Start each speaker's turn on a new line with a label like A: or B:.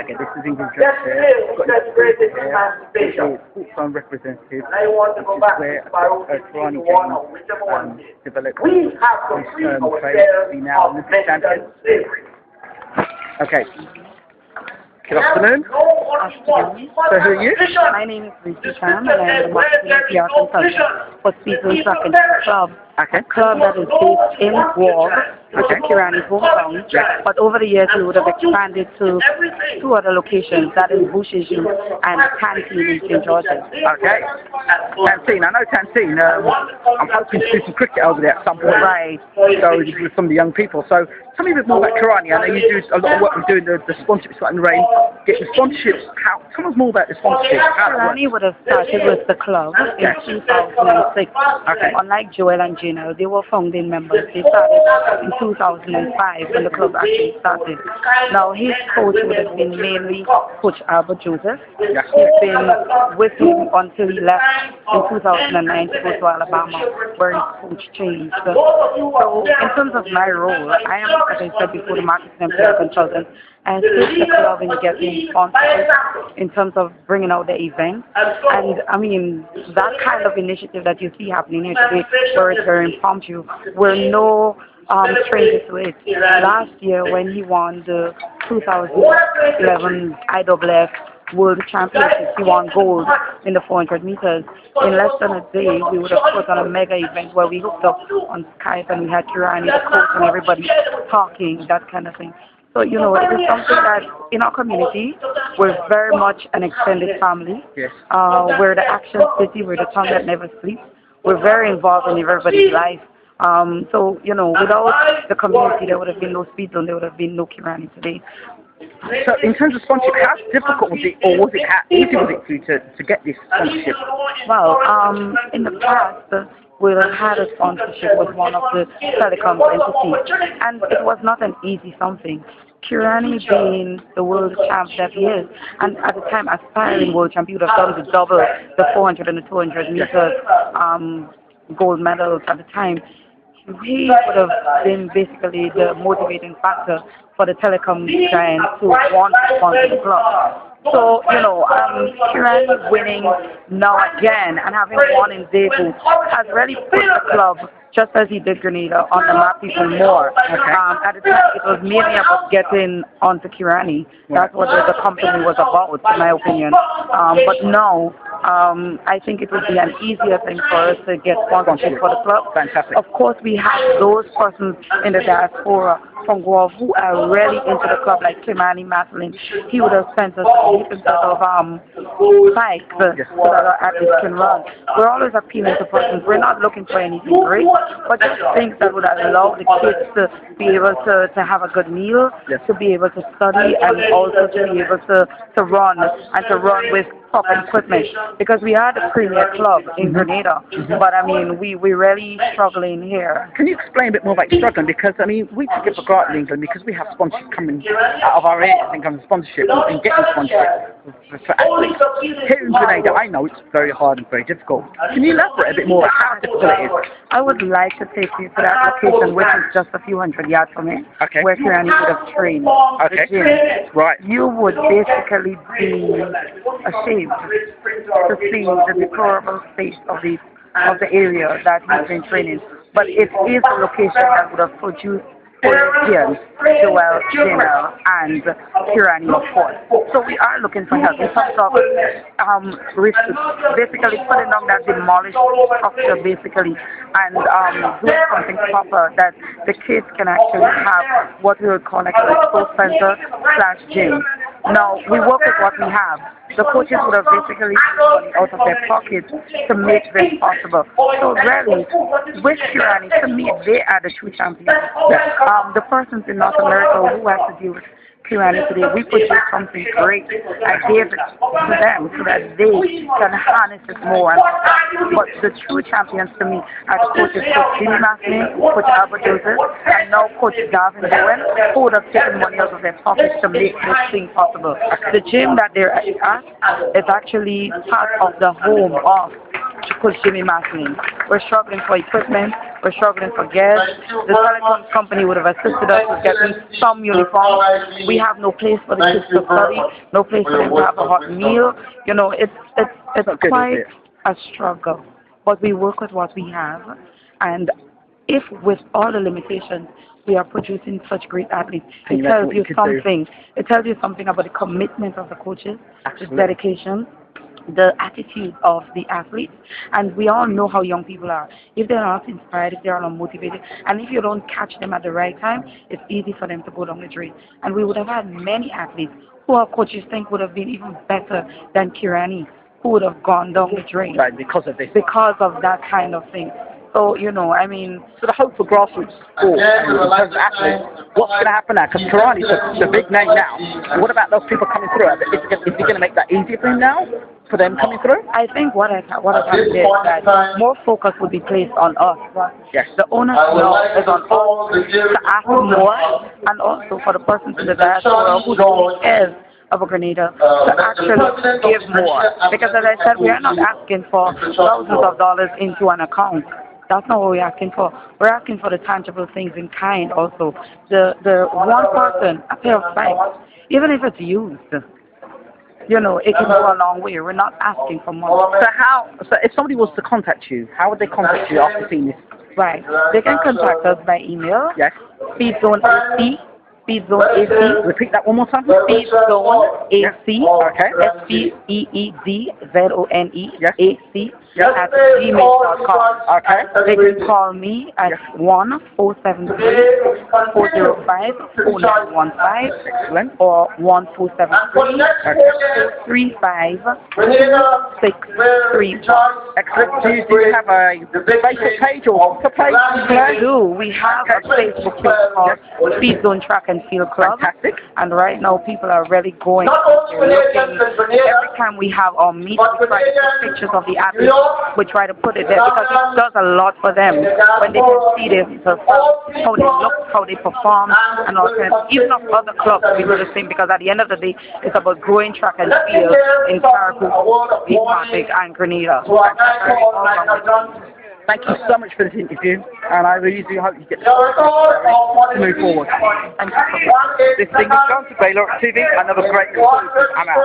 A: Okay, this is England Dress here. This is Sportzone representative. This is where Kirani game developed this trade to be now Olympic champion. Okay. Good afternoon.
B: Afternoon.
A: So who are you?
B: My name is Reece and I am the marketing PR consultant for Sportzone Track and Field Club.
A: Okay.
B: A club that is based in Ward, which is Kirani's hometown. But over the years we would have expanded to two other locations, that is Busheju and Canteen in St. George's.
A: Okay. Canteen. I know Canteen. I'm hoping to do some cricket over there at some point.
B: Right.
A: So with some of the young people. So tell me a bit more about Kirani. I know you do a lot of work with doing the sponsorships out in the rain. Getting sponsorships. Tell us more about the sponsorships.
B: Kirani would have started with the club in 2006.
A: Okay.
B: Unlike Joel and Gina, they were founding members. They started in 2005 when the club actually started. Now his coach would have been mainly Coach Albert Joseph.
A: Yeah.
B: He's been with him until he left in 2009 to go to Alabama, where his coach changed. So in terms of my role, I am, as I said before, the marketing and PR consultant. I assist the club in getting sponsorship in terms of bringing out the event. And I mean, that kind of initiative that you see happening here today, where it's very impromptu, we're no stranger to it. Last year when he won the 2011 IWF World Championships, he won gold in the 400 meters. In less than a day, we would have put on a mega event where we hooked up on Skype and we had Kirani, the coach, and everybody talking, that kind of thing. So, you know, it is something that in our community, we're very much an extended family.
A: Yes.
B: We're the action city, we're the town that never sleeps. We're very involved in everybody's life. So, you know, without the community, there would have been no Sportzone, there would have been no Kirani today.
A: So in terms of sponsorship, how difficult was it, or was it, how easy was it for you to get this sponsorship?
B: Well, in the past, we had a sponsorship with one of the telecom entities, and it was not an easy something. Kirani being the world champ that he is, and at the time aspiring world champ, he would have done the double, the 400 and the 200 meters gold medals at the time. He would have been basically the motivating factor for the telecom giant to want to sponsor the club. So, you know, Kirani winning now again and having won in debut has really put the club, just as he did Grenada, on the map even more.
A: Okay.
B: At the time, it was mainly about getting onto Kirani. That's what the company was about, in my opinion. But now, I think it would be an easier thing for us to get sponsorship for the club.
A: Fantastic.
B: Of course, we have those persons in the diaspora from Guelph who are really into the club, like Kirani Maslin. He would have spent a decent sort of bike so that our athletes can run. We're always appealing to persons. We're not looking for anything great, but just things that would allow the kids to be able to have a good meal, to be able to study, and also to be able to run, and to run with proper equipment, because we are the premier club in Grenada, but I mean, we're really struggling here.
A: Can you explain a bit more about struggling? Because I mean, we take it for granted in England because we have sponsorship coming out of our ears in terms of sponsorship and getting sponsorship for athletes. Here in Grenada, I know it's very hard and very difficult. Can you elaborate a bit more on how difficult it is?
B: I would like to take you to that location, which is just a few hundred yards from here, where Kirani would have trained.
A: Okay. Right.
B: You would basically be ashamed to see the deplorable state of the area that he's been training. But it is a location that would have produced Olympians, Joel, Gina, and Kirani, of course. So we are looking for help in terms of basically putting down that demolished structure, basically, and doing something proper that the kids can actually have what we would call like a sports center / gym. Now, we work with what we have. The coaches would have basically used money out of their pockets to make this possible. So really, with Kirani, to me, they are the true champions. The persons in North America who have to deal with Kirani today, we produce something great and gave it to them so that they can harness it more. But the true champions to me are coaches Coach Jimmy Maslin, Coach Albert Joseph, and now Coach Darvin Bowen, who would have taken money out of their pockets to make this thing possible. The gym that they're at is actually part of the home of Coach Jimmy Maslin. We're struggling for equipment, we're struggling for gas. The telecom company would have assisted us with getting some uniforms. We have no place for the kids to study, no place for them to have a hot meal. You know, it's quite a struggle. But we work with what we have, and if with all the limitations we are producing such great athletes, it tells you something. It tells you something about the commitment of the coaches, the dedication, the attitude of the athletes, and we all know how young people are. If they're not inspired, if they're not motivated, and if you don't catch them at the right time, it's easy for them to go down the drain. And we would have had many athletes who our coaches think would have been even better than Kirani, who would have gone down the drain.
A: Right, because of this.
B: Because of that kind of thing. So, you know, I mean...
A: So the hope for grassroots sport in terms of athletes, what's going to happen now? Because Kirani's the big name now. And what about those people coming through? Is he going to make that easier for him now? For them coming through?
B: I think what I can say is that more focus would be placed on us.
A: Yes.
B: The onus now is on us to ask more, and also for the person in the diaspora who is of a Grenada to actually give more. Because as I said, we are not asking for thousands of dollars into an account. That's not what we're asking for. We're asking for the tangible things in kind also. The one person, a pair of spikes, even if it's used, you know, it can go a long way. We're not asking for money.
A: So if somebody was to contact you, how would they contact you after seeing this?
B: Right. They can contact us by email.
A: Yes.
B: Speedzone AC. Speedzone AC.
A: Repeat that one more time.
B: Speedzone AC.
A: Okay.
B: SPEEDZONE
A: Yes.
B: AC
A: Yes.
B: at gmail.com.
A: Okay.
B: They can call me at 1-473-405-4915
A: Excellent.
B: or 1-473-356-3.
A: Excellent. Do you have a Facebook page or Twitter page?
B: We do. We have a Facebook page called Speedzone Track and Field Club.
A: Fantastic.
B: And right now people are really going. Every time we have our meet, we try to take pictures of the athletes. We try to put it there because it does a lot for them when they can see themselves, how they look, how they perform, and all kinds. Even of other clubs, we do the same because at the end of the day, it's about growing track and field in Caribou, and Grenada.
A: Thank you so much for this interview, and I really do hope you get to move forward.
B: Thank you so much.
A: This thing is John to BWTMONLINE, another great exclusive. I'm out.